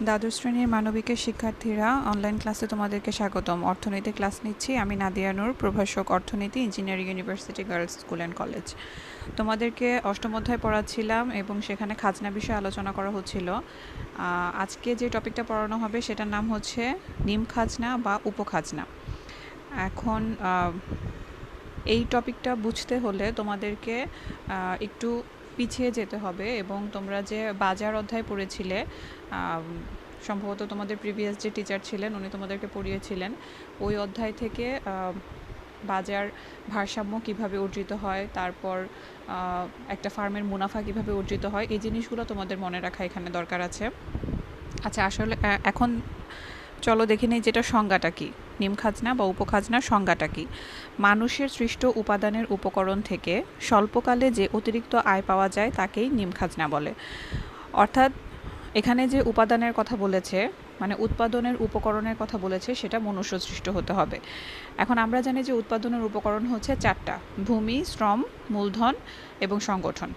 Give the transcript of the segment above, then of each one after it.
দ্বাদশ শ্রেণীর মানবিকের শিক্ষার্থীরা অনলাইন ক্লাসে তোমাদেরকে স্বাগতম। অর্থনীতি ক্লাস নিচ্ছি আমি নাদিয়া নূর, প্রভাষক অর্থনীতি, engineering university girls school and college. তোমাদেরকে অষ্টম অধ্যায় পড়াচ্ছিলাম এবং সেখানে খাজনা বিষয়ে আলোচনা করা হচ্ছিল। আজকে যে টপিকটা পড়ানো হবে সেটার নাম হচ্ছে নিম খাজনা বা উপখাজনা। এখন এই টপিকটা বুঝতে হলে তোমাদেরকে একটু পিছিয়ে যেতে হবে এবং তোমরা যে বাজার অধ্যায় পড়েছিলে, সম্ভবত তোমাদের প্রিভিয়াস যে টিচার ছিলেন উনি তোমাদেরকে পড়িয়েছিলেন, ওই অধ্যায় থেকে বাজার ভারসাম্য কিভাবে অর্জিত হয়, তারপর একটা ফার্মের মুনাফা কিভাবে অর্জিত হয়, এই জিনিসগুলো তোমাদের মনে রাখা এখানে দরকার আছে। আচ্ছা, আসলে এখন চলো দেখে নেই যেটা সংজ্ঞাটা কী, নিম খাজনা বা উপখাজনার সংজ্ঞাটা কী। মানুষের সৃষ্ট উপাদানের উপকরণ থেকে স্বল্পকালে যে অতিরিক্ত আয় পাওয়া যায় তাকেই নিম খাজনা বলে। অর্থাৎ এখানে যে উপাদানের কথা বলেছে, মানে উৎপাদনের উপকরণের কথা বলেছে, সেটা মনুষ্য সৃষ্ট হতে হবে। এখন আমরা জানি যে উৎপাদনের উপকরণ হচ্ছে চারটা: ভূমি, শ্রম, মূলধন এবং সংগঠন।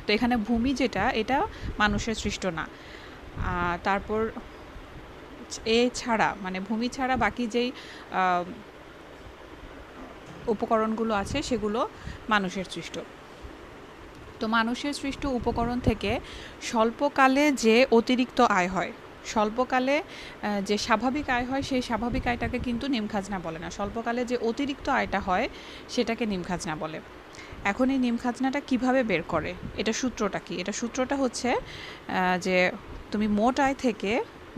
তো এখানে ভূমি যেটা, এটা মানুষের সৃষ্ট না। তারপর এছাড়া মানে ভূমি ছাড়া বাকি যেই উপকরণগুলো আছে সেগুলো মানুষের সৃষ্ট। তো মানুষের সৃষ্ট উপকরণ থেকে স্বল্পকালে যে অতিরিক্ত আয় হয়, স্বল্পকালে যে স্বাভাবিক আয় হয় সেই স্বাভাবিক আয়টাকে কিন্তু নিম খাজনা বলে না। স্বল্পকালে যে অতিরিক্ত আয়টা হয় সেটাকে নিম খাজনা বলে। এখন এই নিম খাজনাটা কীভাবে বের করে, এটা সূত্রটা কি? এটা সূত্রটা হচ্ছে যে তুমি মোট আয় থেকে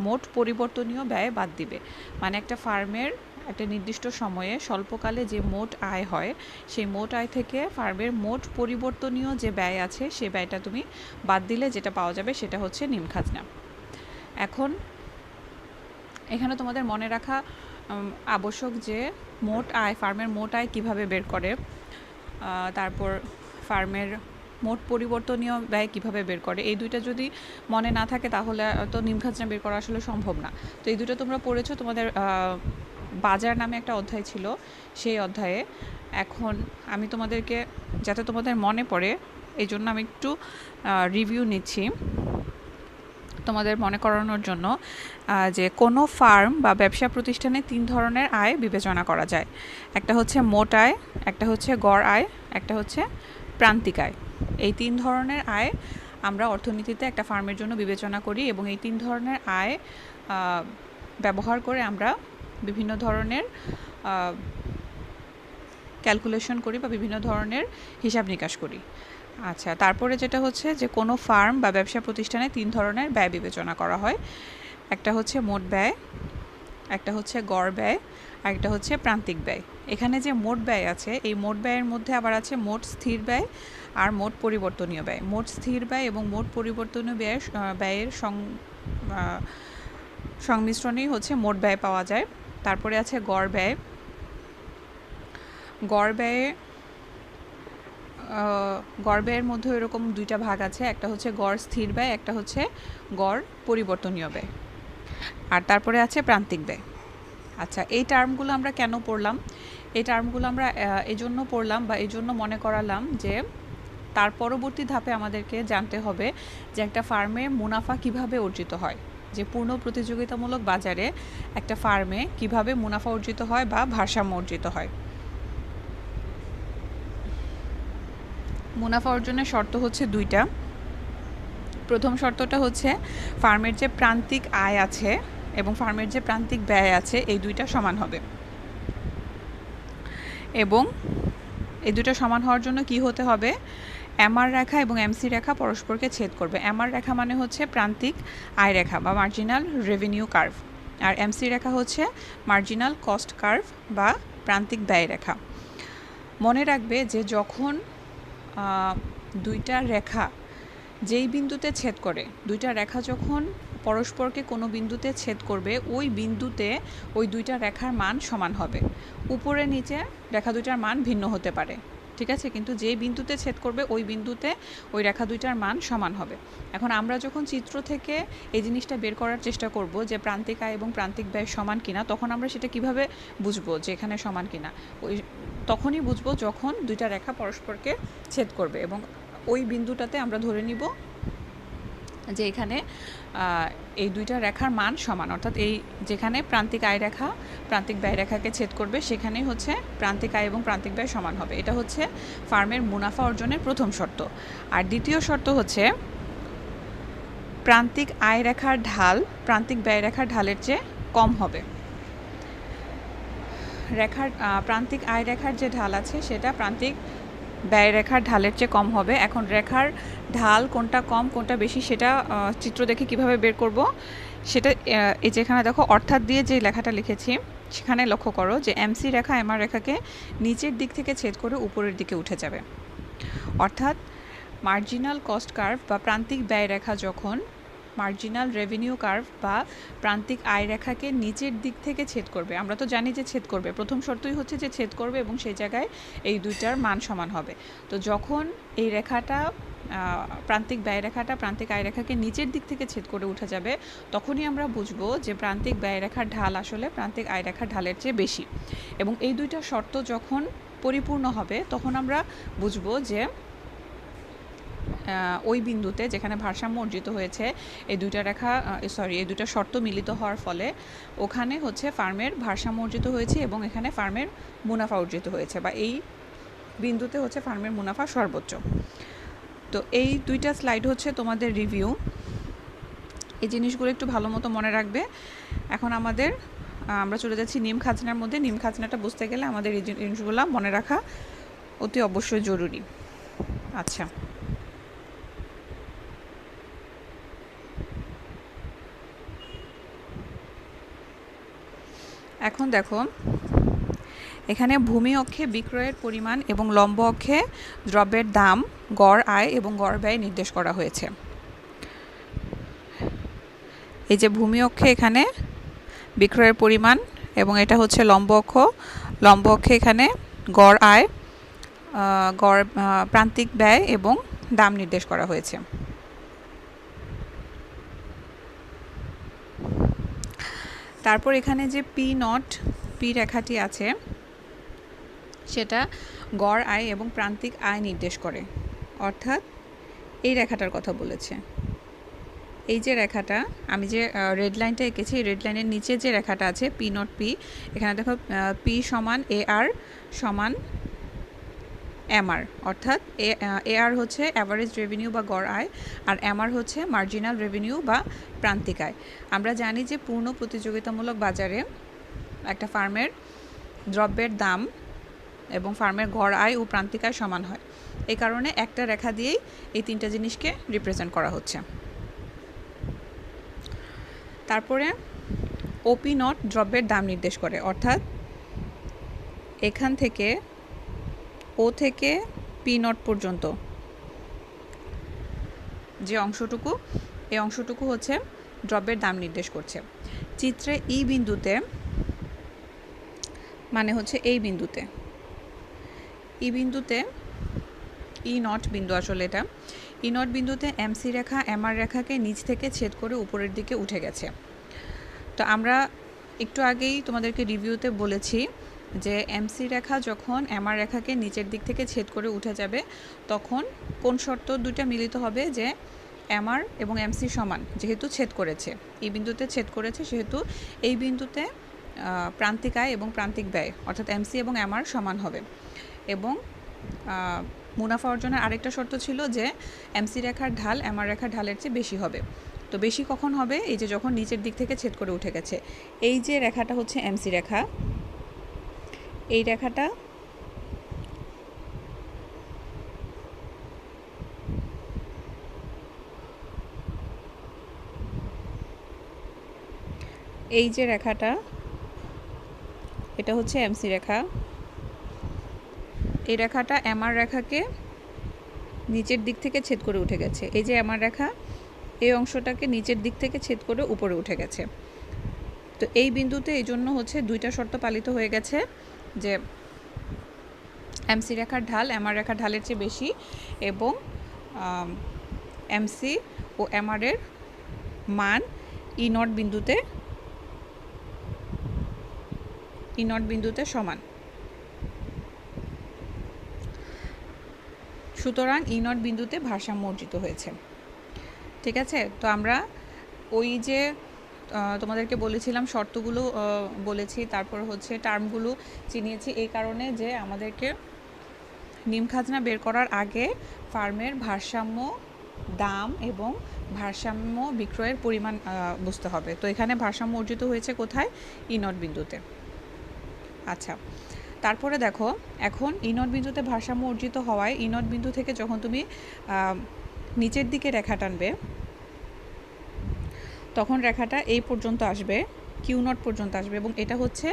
মোট পরিবর্তনীয় ব্যয় বাদ দিবে। মানে একটা ফার্মের একটা নির্দিষ্ট সময়ে স্বল্পকালে যে মোট আয় হয় সেই মোট আয় থেকে ফার্মের মোট পরিবর্তনীয় যে ব্যয় আছে সে ব্যয়টা তুমি বাদ দিলে যেটা পাওয়া যাবে সেটা হচ্ছে নিম খাজনা। এখন এখানে তোমাদের মনে রাখা আবশ্যক যে মোট আয়, ফার্মের মোট আয় কীভাবে বের করে, তারপর ফার্মের মোট পরিবর্তনীয় ব্যয় কীভাবে বের করে, এই দুইটা যদি মনে না থাকে তাহলে তো নিম খাজনা বের করা আসলে সম্ভব না। তো এই দুটো তোমরা পড়েছো, তোমাদের বাজার নামে একটা অধ্যায় ছিল সেই অধ্যায়ে। এখন আমি তোমাদেরকে, যাতে তোমাদের মনে পড়ে এই জন্য আমি একটু রিভিউ নিচ্ছি তোমাদের মনে করানোর জন্য, যে কোনো ফার্ম বা ব্যবসা প্রতিষ্ঠানে তিন ধরনের আয় বিবেচনা করা যায়। একটা হচ্ছে মোট আয়, একটা হচ্ছে গড় আয়, একটা হচ্ছে প্রান্তিক আয়। এই তিন ধরনের আয় আমরা অর্থনীতিতে একটা ফার্মের জন্য বিবেচনা করি এবং এই তিন ধরনের আয় ব্যবহার করে আমরা বিভিন্ন ধরনের ক্যালকুলেশন করি বা বিভিন্ন ধরনের হিসাব নিকাশ করি। আচ্ছা, তারপরে যেটা হচ্ছে যে কোনো ফার্ম বা ব্যবসা প্রতিষ্ঠানে তিন ধরনের ব্যয় বিবেচনা করা হয়। একটা হচ্ছে মোট ব্যয়, একটা হচ্ছে গড় ব্যয়, আর একটা হচ্ছে প্রান্তিক ব্যয়। এখানে যে মোট ব্যয় আছে, এই মোট ব্যয়ের মধ্যে আবার আছে মোট স্থির ব্যয় আর মোট পরিবর্তনীয় ব্যয়। মোট স্থির ব্যয় এবং মোট পরিবর্তনীয় ব্যয়ের সংমিশ্রণেই হচ্ছে মোট ব্যয় পাওয়া যায়। তারপরে আছে গড় ব্যয়। গড় ব্যয়ের মধ্যে এরকম দুইটা ভাগ আছে, একটা হচ্ছে গড় স্থির ব্যয়, একটা হচ্ছে গড় পরিবর্তনীয় ব্যয়, আর তারপরে আছে প্রান্তিক ব্যয়। আচ্ছা, এই টার্মগুলো আমরা কেন পড়লাম? এই টার্মগুলো আমরা এই জন্য পড়লাম বা এই জন্য মনে করালাম যে তার পরবর্তী ধাপে আমাদেরকে জানতে হবে যে একটা ফার্মে মুনাফা কিভাবে অর্জিত হয়, যে পূর্ণ প্রতিযোগিতামূলক বাজারে একটা ফার্মে কিভাবে মুনাফা অর্জিত হয় বা ভারসাম্য অর্জিত হয়। মুনাফা অর্জনের শর্ত হচ্ছে দুইটা। প্রথম শর্তটা হচ্ছে ফার্মের যে প্রান্তিক আয় আছে এবং ফার্মের যে প্রান্তিক ব্যয় আছে এই দুইটা সমান হবে, এবং এই দুটো সমান হওয়ার জন্য কি হতে হবে? এমআর রেখা এবং এমসি রেখা পরস্পরকে ছেদ করবে। এমআর রেখা মানে হচ্ছে প্রান্তিক আয় রেখা বা মার্জিনাল রেভিনিউ কার্ভ, আর এমসি রেখা হচ্ছে মার্জিনাল কস্ট কার্ভ বা প্রান্তিক ব্যয় রেখা। মনে রাখবে যে যখন দুইটা রেখা যেই বিন্দুতে ছেদ করে, দুইটা রেখা যখন পরস্পরকে কোনো বিন্দুতে ছেদ করবে ওই বিন্দুতে ওই দুইটা রেখার মান সমান হবে। উপরে নিচে রেখা দুইটার মান ভিন্ন হতে পারে, ঠিক আছে, কিন্তু যে বিন্দুতে ছেদ করবে ওই বিন্দুতে ওই রেখা দুইটার মান সমান হবে। এখন আমরা যখন চিত্র থেকে এই জিনিসটা বের করার চেষ্টা করব যে প্রান্তিক আয় এবং প্রান্তিক ব্যয় সমান কিনা, তখন আমরা সেটা কিভাবে বুঝবো যে এখানে সমান কিনা? ওই তখনই বুঝবো যখন দুইটা রেখা পরস্পরকে ছেদ করবে এবং ওই বিন্দুটাতে আমরা ধরে নিব যে এখানে এই দুইটা রেখার মান সমান, অর্থাৎ এই যেখানে প্রান্তিক আয় রেখা প্রান্তিক ব্যয় রেখাকে ছেদ করবে সেখানেই হচ্ছে প্রান্তিক আয় এবং প্রান্তিক ব্যয় সমান হবে। এটা হচ্ছে ফার্মের মুনাফা অর্জনের প্রথম শর্ত। আর দ্বিতীয় শর্ত হচ্ছে প্রান্তিক আয় রেখার ঢাল প্রান্তিক ব্যয় রেখার ঢালের চেয়ে কম হবে। প্রান্তিক আয় রেখার যে ঢাল আছে সেটা প্রান্তিক ব্যয় রেখার ঢালের চেয়ে কম হবে। এখন রেখার ঢাল কোনটা কম কোনটা বেশি সেটা চিত্র দেখে কিভাবে বের করব সেটা এই যেখানে দেখো অর্থাৎ দিয়ে যে লেখাটা লিখেছি সেখানে লক্ষ্য করো যে এমসি রেখা এমআর রেখাকে নিচের দিক থেকে ছেদ করে উপরের দিকে উঠে যাবে। অর্থাৎ মার্জিনাল কস্ট কার্ভ বা প্রান্তিক ব্যয় রেখা যখন মার্জিনাল রেভিনিউ কার্ভ বা প্রান্তিক আয় রেখাকে নিচের দিক থেকে ছেদ করবে, আমরা তো জানি যে ছেদ করবে, প্রথম শর্তই হচ্ছে যে ছেদ করবে এবং সেই জায়গায় এই দুইটার মান সমান হবে। তো যখন এই রেখাটা প্রান্তিক ব্যয় রেখাটা প্রান্তিক আয় রেখাকে নিচের দিক থেকে ছেদ করে উঠে যাবে, তখনই আমরা বুঝবো যে প্রান্তিক ব্যয় রেখার ঢাল আসলে প্রান্তিক আয় রেখার ঢালের চেয়ে বেশি। এবং এই দুইটা শর্ত যখন পরিপূর্ণ হবে তখন আমরা বুঝবো যে ওই বিন্দুতে যেখানে ভারসাম্য অর্জিত হয়েছে এই দুইটা শর্ত মিলিত হওয়ার ফলে ওখানে হচ্ছে ফার্মের ভারসাম্য অর্জিত হয়েছে এবং এখানে ফার্মের মুনাফা অর্জিত হয়েছে, বা এই বিন্দুতে হচ্ছে ফার্মের মুনাফা সর্বোচ্চ। তো এই দুইটা স্লাইড হচ্ছে তোমাদের রিভিউ, এই জিনিসগুলো একটু ভালো মতো মনে রাখবে। এখন আমরা চলে যাচ্ছি নিম খাজনার মধ্যে। নিম খাজনাটা বুঝতে গেলে আমাদের এই জিনিসগুলো মনে রাখা অতি অবশ্যই জরুরি। আচ্ছা, এখন দেখো এখানে ভূমি অক্ষে বিক্রয়ের পরিমাণ এবং লম্ব অক্ষে দ্রব্যের দাম, গড় আয় এবং গড় ব্যয় নির্দেশ করা হয়েছে। এই যে ভূমি অক্ষে এখানে বিক্রয়ের পরিমাণ এবং এটা হচ্ছে লম্ব অক্ষে এখানে গড় আয়, গড় প্রান্তিক ব্যয় এবং দাম নির্দেশ করা হয়েছে। তারপর এখানে যে পি রেখাটি আছে সেটা গড় আয় এবং প্রান্তিক আয় নির্দেশ করে, অর্থাৎ এই রেখাটার কথা বলেছে। এই যে রেখাটা আমি যে রেড লাইনটা এঁকেছি, রেড লাইনের নিচে যে রেখাটা আছে পি, এখানে দেখো পি সমান AR সমান MR, অর্থাৎ AR হচ্ছে অ্যাভারেজ রেভিনিউ বা গড় আয় আর MR হচ্ছে মার্জিনাল রেভিনিউ বা প্রান্তিক আয়। আমরা জানি যে পূর্ণ প্রতিযোগিতামূলক বাজারে একটা ফার্মের দ্রব্যের দাম এবং ফার্মের গড় আয় ও প্রান্তিক আয় সমান হয়। এই কারণে একটা রেখা দিয়েই এই তিনটা জিনিসকে রিপ্রেজেন্ট করা হচ্ছে। তারপরে OP দ্রব্যের দাম নির্দেশ করে, অর্থাৎ এখান থেকে ও থেকে P পর্যন্ত যে অংশটুকু, এই অংশটুকু হচ্ছে দ্রব্যের দাম নির্দেশ করছে। চিত্রে বিন্দুতে মানে হচ্ছে এই বিন্দুতে বিন্দু, আসলে এটা বিন্দুতে MC রেখা MR রেখাকে নিচ থেকে ছেদ করে উপরের দিকে উঠে গেছে। তো আমরা একটু আগেই তোমাদেরকে রিভিউতে বলেছি যে MC রেখা যখন MR রেখাকে নিচের দিক থেকে ছেদ করে উঠে যাবে তখন কোন শর্ত দুটো মিলিত হবে, যে MR এবং MC সমান, যেহেতু ছেদ করেছে এই বিন্দুতে ছেদ করেছে সেহেতু এই বিন্দুতে প্রান্তিক আয় এবং প্রান্তিক ব্যয় অর্থাৎ MC এবং MR সমান হবে। এবং মুনাফা অর্জনের আরেকটা শর্ত ছিল যে MC রেখার ঢাল MR রেখার ঢালের চেয়ে বেশি হবে। তো বেশি কখন হবে? এই যে যখন নিচের দিক থেকে ছেদ করে উঠে গেছে। এই যে রেখাটা হচ্ছে MC রেখা, এই রেখাটা এই যে রেখাটা এটা হচ্ছে MC রেখা, এই রেখাটা MR রেখাকে নিচের দিক থেকে ছেদ করে উঠে গেছে। এই যে MR রেখা এই অংশটাকে নিচের দিক থেকে ছেদ করে উপরে উঠে গেছে। তো এই বিন্দুতে এই জন্য হচ্ছে দুইটা শর্ত পালিত হয়ে গেছে, যে MC রেখার ঢাল MR রেখার ঢালের চেয়ে বেশি এবং MC ও MR এর মান ই নট বিন্দুতে সমান। সুতরাং ই নট বিন্দুতে ভারসাম্য অর্জিত হয়েছে। ঠিক আছে? তো আমরা ওই যে তোমাদেরকে বলেছিলাম শর্তগুলো বলেছি, তারপর হচ্ছে টার্মগুলো চিনিয়েছি এই কারণে যে আমাদেরকে নিম খাজনা বের করার আগে ফার্মের ভারসাম্য দাম এবং ভারসাম্য বিক্রয়ের পরিমাণ বুঝতে হবে। তো এখানে ভারসাম্য অর্জিত হয়েছে কোথায়? ই নট বিন্দুতে। আচ্ছা, তারপরে দেখো এখন ই নট বিন্দুতে ভারসাম্য অর্জিত হওয়ায় ই নট বিন্দু থেকে যখন তুমি নিচের দিকে রেখা টানবে তখন রেখাটা এই পর্যন্ত আসবে, কিউ নট পর্যন্ত আসবে, এবং এটা হচ্ছে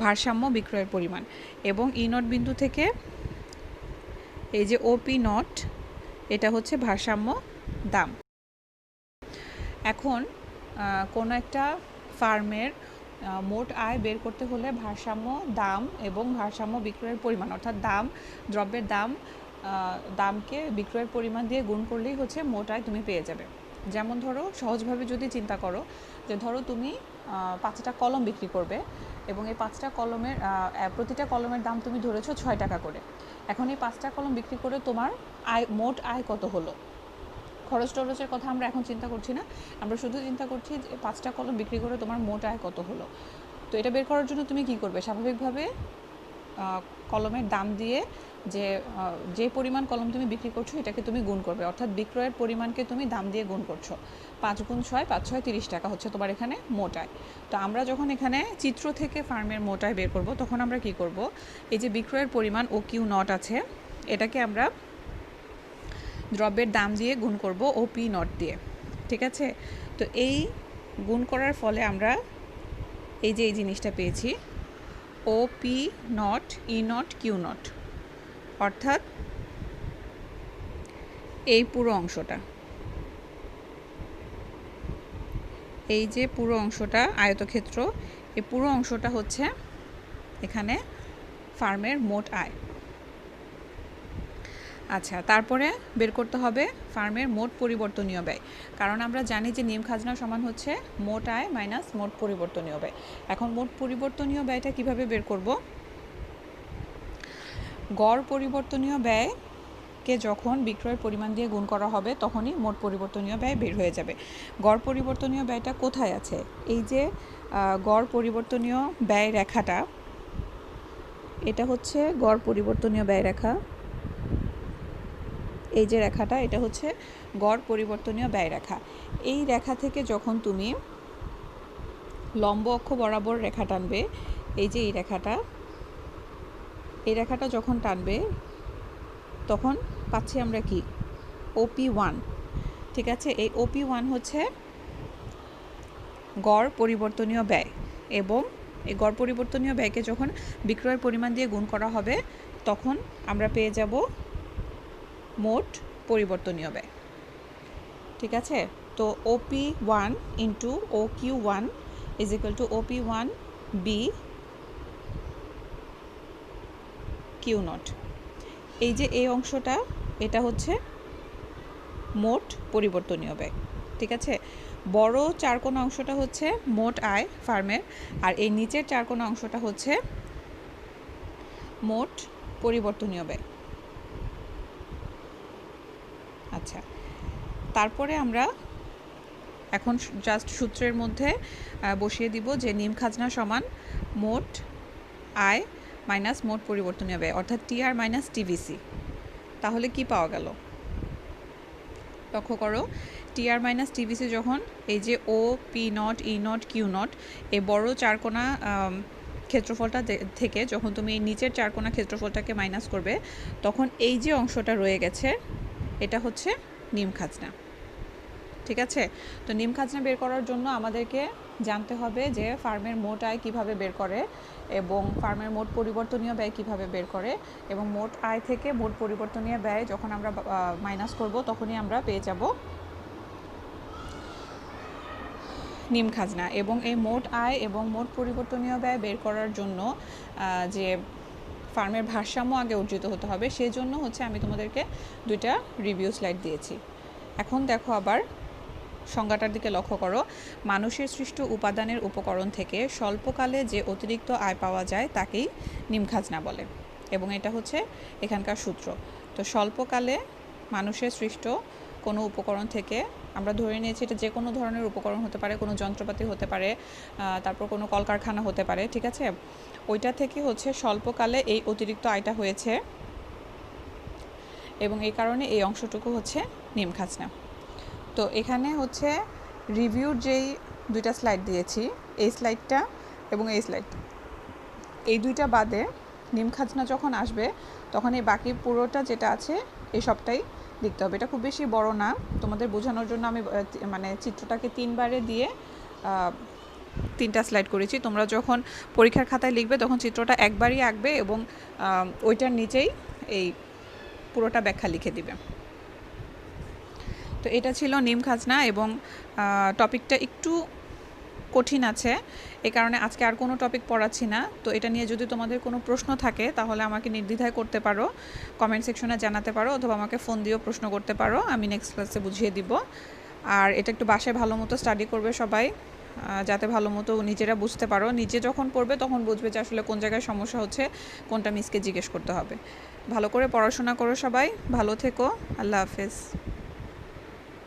ভারসাম্য বিক্রয়ের পরিমাণ। এবং ই নট বিন্দু থেকে এই যে ওপি নট, এটা হচ্ছে ভারসাম্য দাম। এখন কোনো একটা ফার্মের মোট আয় বের করতে হলে ভারসাম্য দাম এবং ভারসাম্য বিক্রয়ের পরিমাণ, অর্থাৎ দাম, দ্রব্যের দাম, দামকে বিক্রয়ের পরিমাণ দিয়ে গুণ করলেই হচ্ছে মোট আয় তুমি পেয়ে যাবে। যেমন ধরো সহজভাবে যদি চিন্তা করো যে ধরো তুমি 5টা কলম বিক্রি করবে এবং এই 5টা কলমের প্রতিটা কলমের দাম তুমি ধরেছো 6 টাকা করে। এখন এই 5টা কলম বিক্রি করে তোমার আয়, মোট আয় কত হলো? খরচ টরচের কথা আমরা এখন চিন্তা করছি না, আমরা শুধু চিন্তা করছি যে 5টা কলম বিক্রি করে তোমার মোট আয় কত হলো। তো এটা বের করার জন্য তুমি কি করবে? স্বাভাবিকভাবে কলমের দাম দিয়ে যে পরিমাণ কলম তুমি বিক্রি করছো এটাকে তুমি গুণ করবে, অর্থাৎ বিক্রয়ের পরিমাণকে তুমি দাম দিয়ে গুণ করছো। 5 গুণ 6, 5 6 30 টাকা হচ্ছে তোমার এখানে মোট আয়। তো আমরা যখন এখানে চিত্র থেকে ফার্মের মোট আয় বের করব তখন আমরা কি করব? এই যে বিক্রয়ের পরিমাণ ও কিউ নট আছে এটাকে আমরা দ্রব্যের দাম দিয়ে গুণ করব ও পি নট দিয়ে। ঠিক আছে? তো এই গুণ করার ফলে আমরা এই যে এই জিনিসটা পেয়েছি, O P naught E naught Q naught, অর্থাৎ এই পুরো অংশটা, এই যে পুরো অংশটা আয়তক্ষেত্র, এই পুরো অংশটা হচ্ছে এখানে ফার্মের মোট আয়। আচ্ছা, তারপরে বের করতে হবে ফার্মের মোট পরিবর্তনীয় ব্যয়, কারণ আমরা জানি যে নিম খাজনা সমান হচ্ছে মোট আয় মাইনাস মোট পরিবর্তনীয় ব্যয়। এখন মোট পরিবর্তনীয় ব্যয়টা কিভাবে বের করব? গড় পরিবর্তনীয় ব্যয়কে যখন বিক্রয়ের পরিমাণ দিয়ে গুণ করা হবে তখনই মোট পরিবর্তনীয় ব্যয় বের হয়ে যাবে। গড় পরিবর্তনীয় ব্যয়টা কোথায় আছে? এই যে গড় পরিবর্তনীয় ব্যয় রেখাটা, এটা হচ্ছে গড় পরিবর্তনীয় ব্যয় রেখা। এই যে রেখাটা, এটা হচ্ছে গড় পরিবর্তনীয় ব্যয় রেখা। এই রেখা থেকে যখন তুমি লম্ব অক্ষ বরাবর রেখা টানবে, এই যে এই রেখাটা যখন টানবে তখন পাচ্ছি আমরা কি? OP1। ঠিক আছে? এই OP1 হচ্ছে গড় পরিবর্তনীয় ব্যয়, এবং এই গড় পরিবর্তনীয় ব্যয়কে যখন বিক্রয়ের পরিমাণ দিয়ে গুণ করা হবে তখন আমরা পেয়ে যাব মোট পরিবর্তনীয় ব্যয়। ঠিক আছে? তো OP1 into OQ1 is equal to OP1 B Q naught. এই যে এই অংশটা, এটা হচ্ছে মোট পরিবর্তনীয় ব্যয়। ঠিক আছে? বড় চারকোনা অংশটা হচ্ছে মোট আয় ফার্মের, আর এই নিচের চারকোনা অংশটা হচ্ছে মোট পরিবর্তনীয় ব্যয়। আচ্ছা, তারপরে আমরা এখন জাস্ট সূত্রের মধ্যে বসিয়ে দিব যে নিম খাজনা সমান মোট আয় মাইনাস মোট পরিবর্তনীয় ব্যয়, অর্থাৎ টিআর মাইনাস টিভিসি। তাহলে কি পাওয়া গেল? লক্ষ্য করো, টিআর মাইনাস টিভিসি যখন এই যে O P naught E naught Q naught এই বড় চারকোনা ক্ষেত্রফলটা থেকে যখন তুমি এই নিচের চারকোনা ক্ষেত্রফলটাকে মাইনাস করবে তখন এই যে অংশটা রয়ে গেছে এটা হচ্ছে নিম খাজনা। ঠিক আছে? তো নিম খাজনা বের করার জন্য আমাদেরকে জানতে হবে যে ফার্মের মোট আয় কিভাবে বের করে এবং ফার্মের মোট পরিবর্তনীয় ব্যয় কিভাবে বের করে, এবং মোট আয় থেকে মোট পরিবর্তনীয় ব্যয় যখন আমরা মাইনাস করব তখনই আমরা পেয়ে যাব নিম খাজনা। এবং এই মোট আয় এবং মোট পরিবর্তনীয় ব্যয় বের করার জন্য যে ফার্মের ভারসাম্য আগে অর্জিত হতে হবে, সেজন্য হচ্ছে আমি তোমাদেরকে 2টা রিভিউ স্লাইড দিয়েছি। এখন দেখো আবার সংজ্ঞাটার দিকে লক্ষ্য করো। মানুষের সৃষ্ট উপাদানের উপকরণ থেকে স্বল্পকালে যে অতিরিক্ত আয় পাওয়া যায় তাকেই নিম খাজনা বলে, এবং এটা হচ্ছে এখানকার সূত্র। তো স্বল্পকালে মানুষের সৃষ্ট কোনো উপকরণ থেকে আমরা ধরে নিয়েছি এটা যে কোনো ধরনের উপকরণ হতে পারে, কোনো যন্ত্রপাতি হতে পারে, তারপর কোনো কলকারখানা হতে পারে, ঠিক আছে? ওইটা থেকে হচ্ছে স্বল্পকালে এই অতিরিক্ত আয়টা হয়েছে এবং এই কারণে এই অংশটুকু হচ্ছে নিম খাজনা। তো এখানে হচ্ছে রিভিউর যেই দুইটা স্লাইড দিয়েছি, এই স্লাইডটা এবং এই স্লাইড, এই দুইটা বাদে নিম খাজনা যখন আসবে তখন এই বাকি পুরোটা যেটা আছে এই সবটাই লিখতে হবে। এটা খুব বেশি বড় না, তোমাদের বোঝানোর জন্য আমি মানে চিত্রটাকে 3বারে দিয়ে 3টা স্লাইড করেছি। তোমরা যখন পরীক্ষার খাতায় লিখবে তখন চিত্রটা একবারই আঁকবে এবং ওইটার নিচেই এই পুরোটা ব্যাখ্যা লিখে দিবে। তো এটা ছিল নিম খাজনা এবং টপিকটা একটু কঠিন আছে, এই কারণে আজকে আর কোনো টপিক পড়াচ্ছি না। তো এটা নিয়ে যদি তোমাদের কোনো প্রশ্ন থাকে তাহলে আমাকে নির্দ্বিধায় করতে পারো, কমেন্ট সেকশনে জানাতে পারো, অথবা আমাকে ফোন দিয়েও প্রশ্ন করতে পারো, আমি নেক্সট ক্লাসে বুঝিয়ে দিব। আর এটা একটু বাসায় ভালো মতো স্টাডি করবে সবাই, যাতে ভালো মতো নিজেরা বুঝতে পারো। নিজে যখন পড়বে তখন বুঝবে যে আসলে কোন জায়গায় সমস্যা হচ্ছে, কোনটা মিসকে জিজ্ঞেস করতে হবে। ভালো করে পড়াশোনা করো সবাই, ভালো থেকো, আল্লাহ হাফেজ।